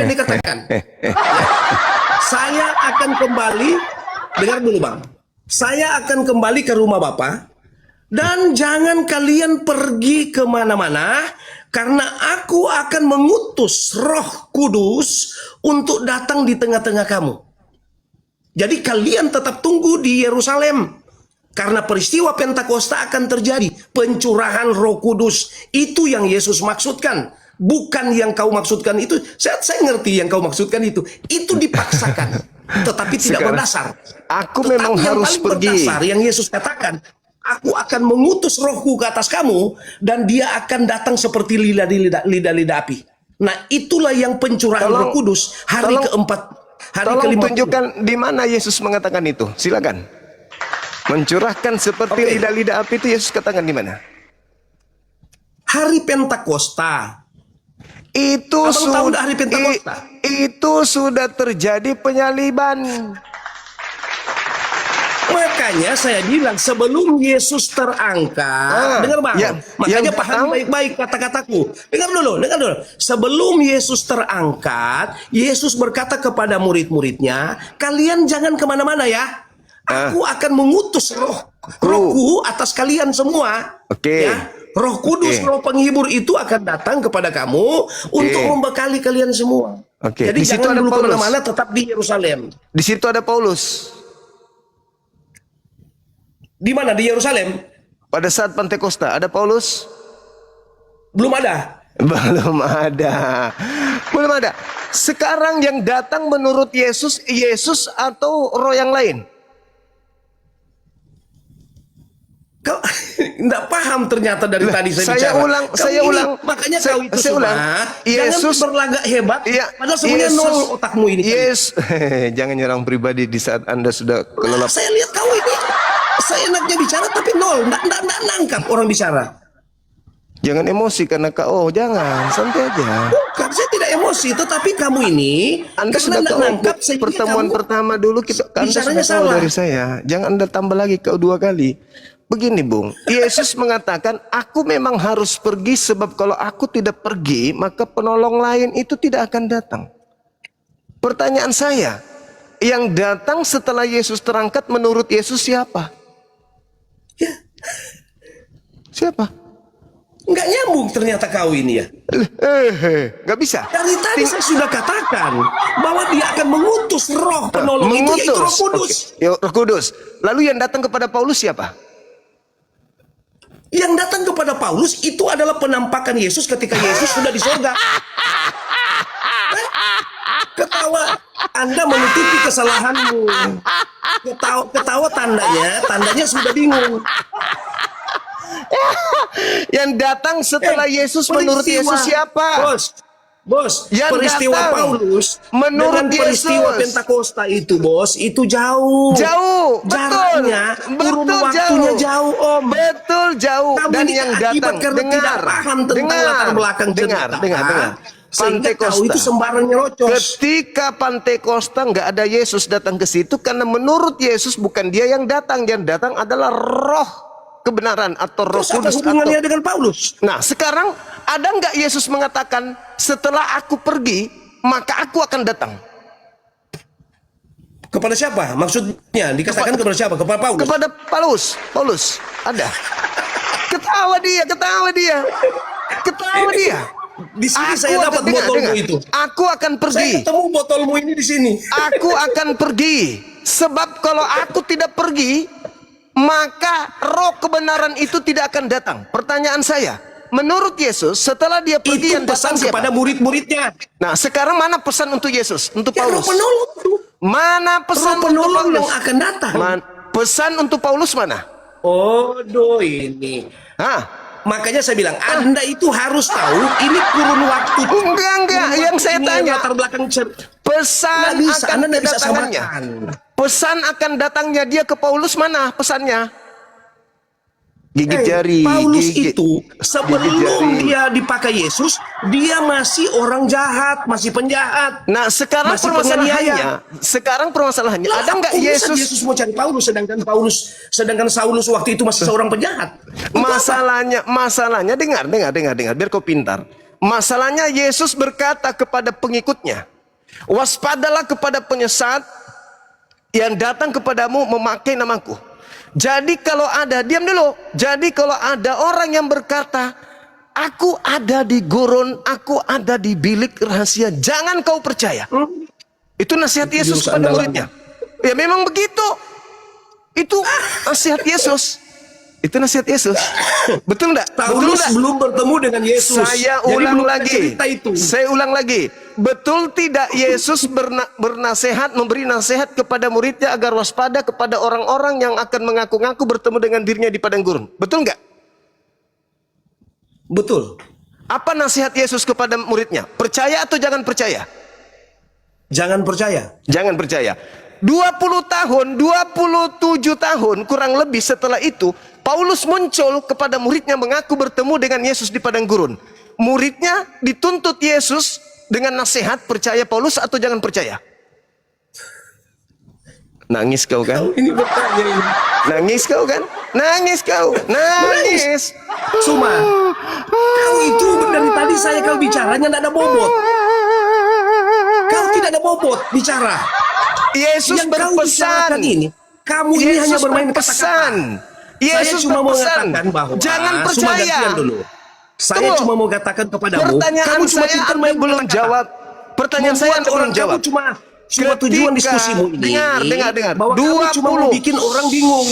yang dikatakan. Saya akan kembali, dengar dulu Bang. Saya akan kembali ke rumah Bapa, dan jangan kalian pergi kemana-mana, karena aku akan mengutus Roh Kudus untuk datang di tengah-tengah kamu. Jadi kalian tetap tunggu di Yerusalem, karena peristiwa Pentakosta akan terjadi. Pencurahan Roh Kudus, itu yang Yesus maksudkan. Bukan yang kau maksudkan itu. Saya ngerti yang kau maksudkan itu. Itu dipaksakan, tetapi tidak berdasar. Aku Tetapi memang yang harus paling pergi. berdasar, yang Yesus katakan, aku akan mengutus Rohku ke atas kamu, dan dia akan datang seperti lidah-lidah api. Nah, itulah yang pencurahan Roh Kudus hari keempat, hari kelima. Tunjukkan di mana Yesus mengatakan itu. Silakan. Mencurahkan seperti lidah-lidah api itu Yesus katakan di mana? Hari Pentakosta. Itu hari Pentakosta. Itu sudah terjadi penyaliban. Makanya saya bilang sebelum Yesus terangkat, dengar Bang, makanya paham baik-baik kata-kataku. Dengar dulu. Sebelum Yesus terangkat, Yesus berkata kepada murid-muridnya, kalian jangan kemana-mana ya. Aku akan mengutus Rohku atas kalian semua. Ya. Roh Kudus, Roh penghibur itu akan datang kepada kamu untuk membekali kalian semua. Jadi di situ jangan ada dulu Paulus. kemana-mana, tetap di Yerusalem. Di situ ada Paulus. Di mana? Di Yerusalem? Pada saat Pentakosta ada Paulus? Belum ada. Belum ada. Sekarang yang datang menurut Yesus atau roh yang lain? Kau tidak paham ternyata dari tadi saya bicara. Saya ulang. Makanya kau itu Yesus jangan berlagak hebat. Padahal sebenarnya nol otakmu ini. Jangan nyerang pribadi di saat Anda sudah kelelap. Saya lihat kau ini, saya enaknya bicara tapi nol, nggak nangkap orang bicara. Jangan emosi karena jangan, santai aja. Bukan, saya tidak emosi, tetapi kamu ini Anda sudah nangkap pertemuan pertama dulu Anda sudah tahu dari saya. Jangan Anda tambah lagi dua kali. Begini Bung, Yesus mengatakan aku memang harus pergi sebab kalau aku tidak pergi maka penolong lain itu tidak akan datang. Pertanyaan saya, yang datang setelah Yesus terangkat menurut Yesus siapa? Siapa? Nggak nyambung ternyata kau ini ya. Nggak bisa. Dari tadi saya sudah katakan bahwa dia akan mengutus roh penolong itu, yaitu Roh Kudus. Roh Kudus. Lalu yang datang kepada Paulus siapa? Yang datang kepada Paulus itu adalah penampakan Yesus ketika Yesus sudah di sorga. Ketawa, Anda menutupi kesalahanmu. Ketawa tandanya sudah bingung. Yang datang setelah Yesus menurut Yesus siapa? Bos, yang peristiwa Paulus menurut dengan peristiwa Pentakosta itu, bos, itu jauh. Jaraknya, kurun waktunya jauh, Om. Betul, jauh. Dan yang datang tidak paham tentang latar belakang cerita. Dengar. Pentakosta itu sembarang nyerocos. Ketika Pentakosta nggak ada Yesus datang ke situ karena menurut Yesus bukan dia yang datang adalah roh kebenaran atau Roh Kudus. Hubungannya dengan Paulus. Nah, sekarang ada nggak Yesus mengatakan setelah aku pergi maka aku akan datang? Kepada siapa? Maksudnya dikatakan kepada siapa? Kepada Paulus. Kepada Paulus. Ada. Ketawa dia. Di sini saya dapat botolmu itu. Aku akan pergi. Saya ketemu botolmu ini di sini. Aku akan pergi. Sebab kalau aku tidak pergi, maka roh kebenaran itu tidak akan datang. Pertanyaan saya, menurut Yesus setelah dia pergi itu yang pesan datang kepada murid-muridnya. Nah, sekarang mana pesan untuk Yesus? Untuk Paulus? Roh penolong. Mana pesan roh penolong yang akan datang? Pesan untuk Paulus mana? Ini. Makanya saya bilang, Anda itu harus tahu ini kurun waktu. Enggak. Yang saya tanya, latar belakang pesan akan kedatangannya. Pesan akan datangnya dia ke Paulus mana pesannya? Gigit jari. Paulus itu sebelum dia dipakai Yesus, dia masih orang jahat, masih penjahat. Nah, sekarang permasalahannya, ada nggak Yesus mau cari Paulus sedangkan Saulus waktu itu masih seorang penjahat? Masalahnya dengar biar kau pintar. Masalahnya Yesus berkata kepada pengikutnya, waspadalah kepada penyesat yang datang kepadamu memakai namaku. Jadi kalau ada, diam dulu. Jadi kalau ada orang yang berkata, aku ada di gurun, aku ada di bilik rahasia, jangan kau percaya. Itu nasihat Yesus kepada muridnya. Ya memang begitu. Itu nasihat Yesus. Itu nasihat Yesus. Betul enggak? Paulus belum bertemu dengan Yesus. Saya Jadi ulang belum ada lagi. cerita itu. Saya ulang lagi. Betul tidak Yesus bernasihat, memberi nasihat kepada muridnya agar waspada kepada orang-orang yang akan mengaku-ngaku bertemu dengan dirinya di padang gurun? Betul enggak? Betul. Apa nasihat Yesus kepada muridnya? Percaya atau jangan percaya? Jangan percaya. Jangan percaya. 20 tahun, 27 tahun kurang lebih setelah itu, Paulus muncul kepada muridnya mengaku bertemu dengan Yesus di padang gurun. Muridnya dituntut Yesus dengan nasihat, percaya Paulus atau jangan percaya? Nangis kau kan? Ini bertanya ini. Nangis kau kan? Nangis kau. Nangis. Cuma kau itu dari tadi kau bicaranya tidak ada bobot. Kau tidak ada bobot bicara. Yesus Yang kau berpesan. bicarakan ini, kamu ini hanya bermain berpesan. kata-kata. Yesus Saya cuma mau berpesan. mengatakan bahwa Jangan Cuma percaya. gantian dulu. Saya Tunggu. cuma mau katakan kepadamu, Pertanyaan kamu cuma saya pintar Anda main belum kata-kata. jawab. Pertanyaan saya Anda belum jawab. Kamu cuma tujuan diskusimu ini Dengar. bahwa kamu cuma mau bikin orang bingung.